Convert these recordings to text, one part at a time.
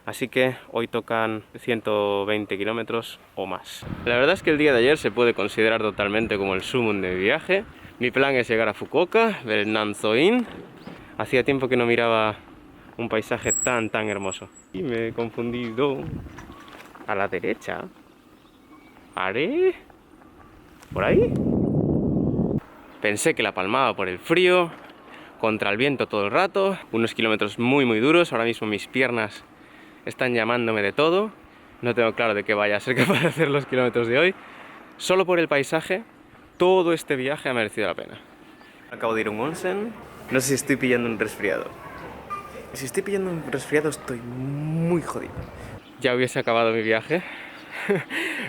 Así que hoy tocan 120 kilómetros o más. La verdad es que el día de ayer se puede considerar totalmente como el sumum de mi viaje. Mi plan es llegar a Fukuoka, ver el Nanzo-in. Hacía tiempo que no miraba un paisaje tan hermoso. Y me he confundido. A la derecha. ¿Haré? ¿Por ahí? Pensé que la palmaba por el frío, contra el viento todo el rato, unos kilómetros muy duros. Ahora mismo mis piernas están llamándome de todo. No tengo claro de qué vaya a ser capaz de hacer los kilómetros de hoy. Solo por el paisaje, todo este viaje ha merecido la pena. Acabo de ir a un onsen. No sé si estoy pillando un resfriado. Si estoy pillando un resfriado estoy muy jodido. Ya hubiese acabado mi viaje.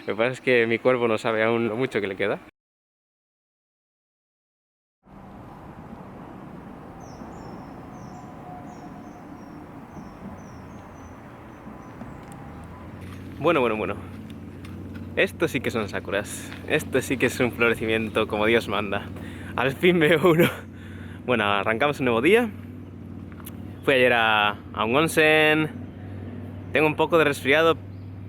Lo que pasa es que mi cuerpo no sabe aún lo mucho que le queda. Bueno. Esto sí que son sakuras. Esto sí que es un florecimiento como Dios manda. Al fin veo uno. Bueno, arrancamos un nuevo día. Fui ayer a un onsen. Tengo un poco de resfriado,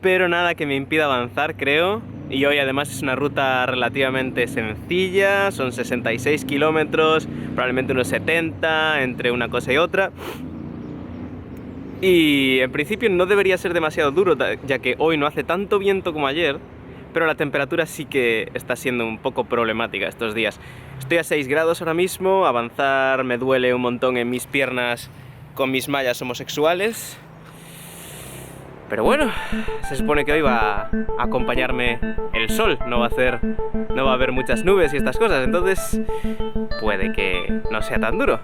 pero nada que me impida avanzar, creo. Y hoy además es una ruta relativamente sencilla. Son 66 kilómetros, probablemente unos 70 entre una cosa y otra. Y en principio no debería ser demasiado duro, ya que hoy no hace tanto viento como ayer, pero la temperatura sí que está siendo un poco problemática estos días. Estoy a 6 grados ahora mismo, avanzar me duele un montón en mis piernas con mis mallas homosexuales. Pero bueno, se supone que hoy va a acompañarme el sol, no va a haber muchas nubes y estas cosas, entonces puede que no sea tan duro.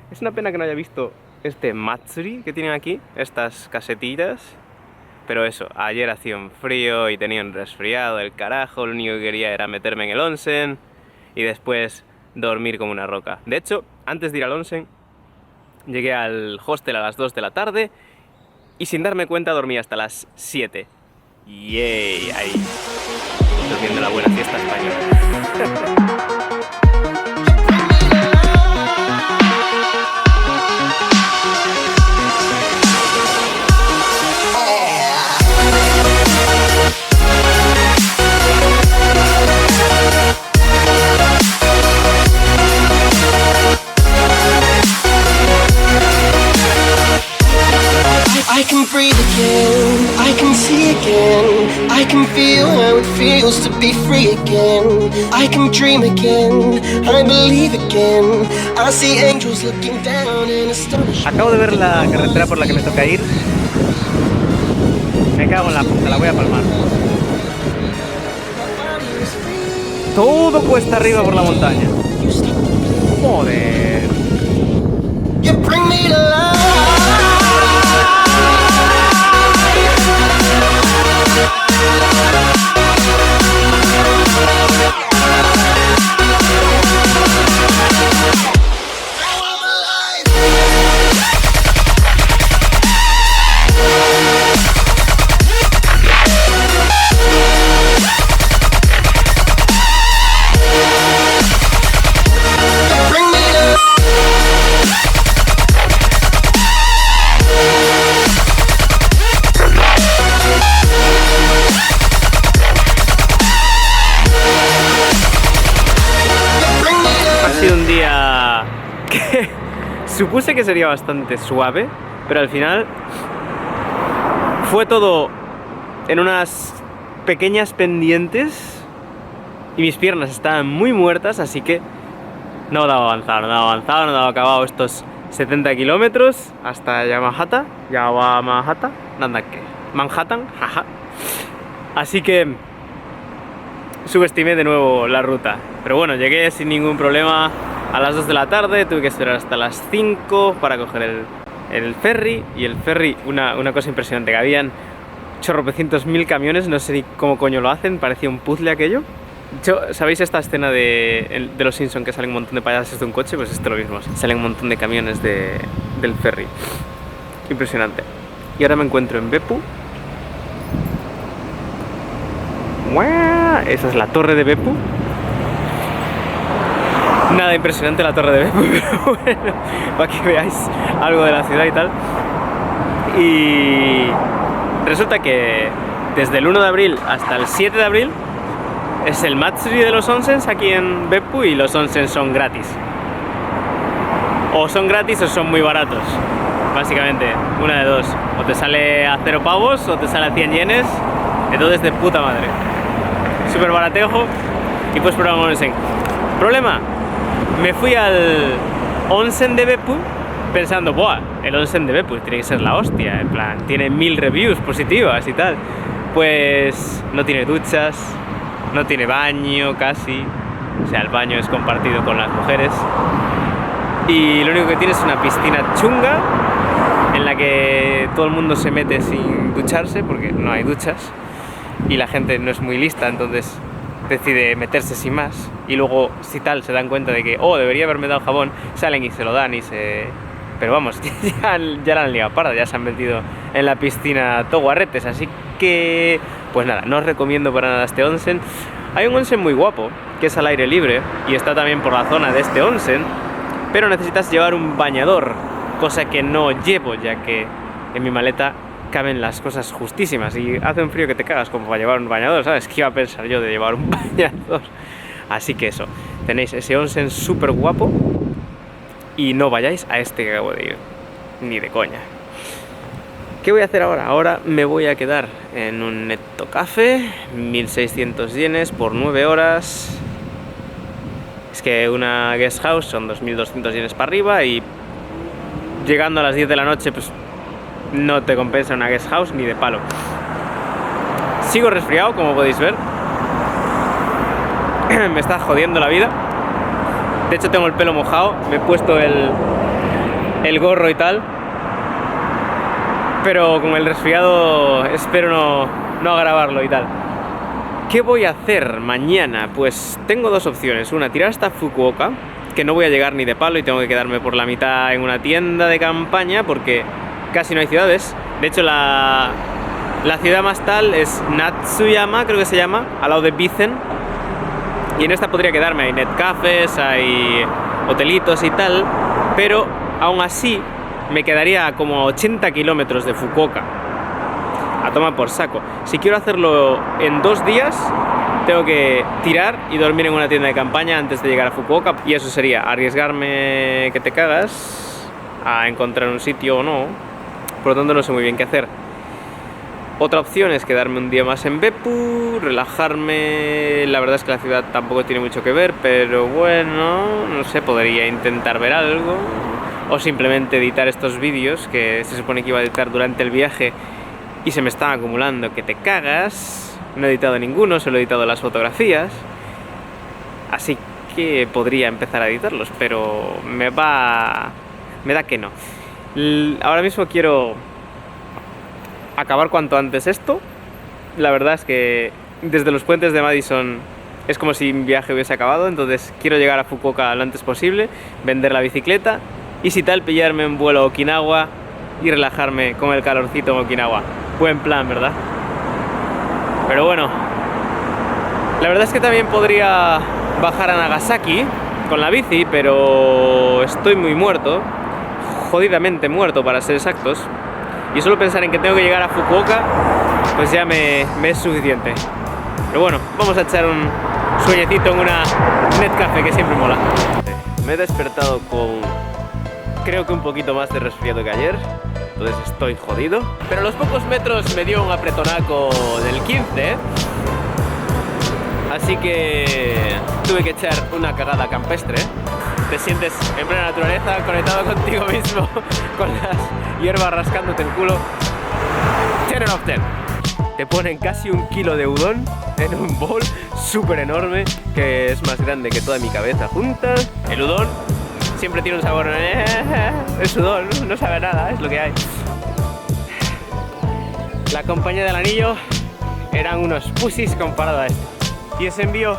Es una pena que no haya visto este matsuri que tienen aquí, estas casetillas. Pero eso, ayer hacía un frío y tenía un resfriado del carajo. Lo único que quería era meterme en el onsen y después dormir como una roca. De hecho, antes de ir al onsen, llegué al hostel a las 2 de la tarde y sin darme cuenta dormí hasta las 7. ¡Yay! Ahí, durmiendo la buena fiesta española. I can breathe again, I can see again, I can feel how it feels to be free again, I can dream again, I believe again, I see angels looking down in astonishment. Acabo de ver la carretera por la que me toca ir. Me cago en la puta, la voy a palmar. Todo cuesta arriba por la montaña. Joder. You bring me to life. Un día que supuse que sería bastante suave, pero al final fue todo en unas pequeñas pendientes y mis piernas estaban muy muertas, así que no daba avanzado, no daba acabado estos 70 kilómetros hasta Yamahata, nada que, Manhattan, jaja. Así que subestimé de nuevo la ruta, pero bueno, llegué sin ningún problema a las 2 de la tarde, tuve que esperar hasta las 5 para coger el ferry, y el ferry, una cosa impresionante, que habían chorropecientos mil camiones, no sé ni cómo coño lo hacen, parecía un puzzle aquello, ¿Sabéis esta escena de los Simpsons que salen un montón de payasos de un coche? Pues esto es lo mismo, salen un montón de camiones del ferry. Impresionante. Y ahora me encuentro en Beppu. Esa es la torre de Beppu. Nada impresionante la torre de Beppu, pero bueno, para que veáis algo de la ciudad y tal. Y resulta que desde el 1 de abril hasta el 7 de abril es el Matsuri de los onsens aquí en Beppu, y los onsens son gratis. O son gratis o son muy baratos, básicamente, una de dos. O te sale a 0 pavos o te sale a 100 yenes, entonces de puta madre. Súper baratejo y puedes probar un onsen. Problema, me fui al onsen de Beppu pensando, buah, el onsen de Beppu tiene que ser la hostia, en plan, tiene 1000 reviews positivas y tal. Pues no tiene duchas, no tiene baño casi, o sea, el baño es compartido con las mujeres. Y lo único que tiene es una piscina chunga en la que todo el mundo se mete sin ducharse porque no hay duchas. Y la gente no es muy lista, entonces decide meterse sin más. Y luego, si tal, se dan cuenta de que, oh, debería haberme dado jabón, salen y se lo dan y se... Pero vamos, ya la han liado parda, ya se han metido en la piscina todo guarretes. Así que, pues nada, no os recomiendo para nada este onsen. Hay un onsen muy guapo, que es al aire libre, y está también por la zona de este onsen, pero necesitas llevar un bañador, cosa que no llevo, ya que en mi maleta caben las cosas justísimas y hace un frío que te cagas como para llevar un bañador, ¿sabes? ¿Qué iba a pensar yo de llevar un bañador? Así que eso, tenéis ese onsen súper guapo y no vayáis a este que acabo de ir, ni de coña. ¿Qué voy a hacer ahora? Ahora me voy a quedar en un Netto Café, 1600 yenes por 9 horas. Es que una guest house son 2200 yenes para arriba y llegando a las 10 de la noche, pues no te compensa una guest house ni de palo. Sigo resfriado, como podéis ver. Me está jodiendo la vida. De hecho tengo el pelo mojado, me he puesto el gorro y tal. Pero con el resfriado espero no agravarlo y tal. ¿Qué voy a hacer mañana? Pues tengo dos opciones. Una, tirar hasta Fukuoka, que no voy a llegar ni de palo y tengo que quedarme por la mitad en una tienda de campaña porque casi no hay ciudades. De hecho la ciudad más tal es Natsuyama, creo que se llama, al lado de Bizen. Y en esta podría quedarme, hay netcafés, hay hotelitos y tal, pero aún así me quedaría como a 80 kilómetros de Fukuoka. A tomar por saco. Si quiero hacerlo en 2 días, tengo que tirar y dormir en una tienda de campaña antes de llegar a Fukuoka. Y eso sería arriesgarme que te cagas a encontrar un sitio o no. Por lo tanto no sé muy bien qué hacer. Otra opción es quedarme un día más en Beppu, relajarme. La verdad es que la ciudad tampoco tiene mucho que ver, pero bueno, no sé, podría intentar ver algo. O simplemente editar estos vídeos que se supone que iba a editar durante el viaje y se me están acumulando que te cagas. No he editado ninguno, solo he editado las fotografías. Así que podría empezar a editarlos, pero me da que no. Ahora mismo quiero acabar cuanto antes esto. La verdad es que desde los puentes de Madison es como si mi viaje hubiese acabado, entonces quiero llegar a Fukuoka lo antes posible, vender la bicicleta y si tal pillarme un vuelo a Okinawa y relajarme con el calorcito en Okinawa. Buen plan, ¿verdad? Pero bueno, la verdad es que también podría bajar a Nagasaki con la bici, pero estoy muy muerto, jodidamente muerto para ser exactos, y solo pensar en que tengo que llegar a Fukuoka pues ya me es suficiente. Pero bueno, vamos a echar un sueñecito en una netcafé que siempre mola. Me he despertado con creo que un poquito más de resfriado que ayer, entonces estoy jodido. Pero a los pocos metros me dio un apretonaco del 15, así que tuve que echar una cagada campestre. Te sientes en plena naturaleza, conectado contigo mismo, con las hierbas rascándote el culo. 10 out of 10. Te ponen casi 1 kilo de udon en un bol súper enorme, que es más grande que toda mi cabeza junta. El udon siempre tiene un sabor, es udon, no sabe nada, es lo que hay. La compañía del anillo eran unos pusis comparado a esto. Y os envío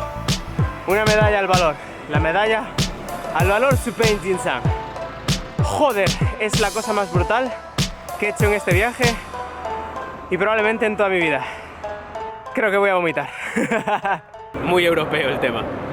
una medalla al valor. La medalla al valor Supeintinsan. Joder, es la cosa más brutal que he hecho en este viaje y probablemente en toda mi vida. Creo que voy a vomitar. Muy europeo el tema.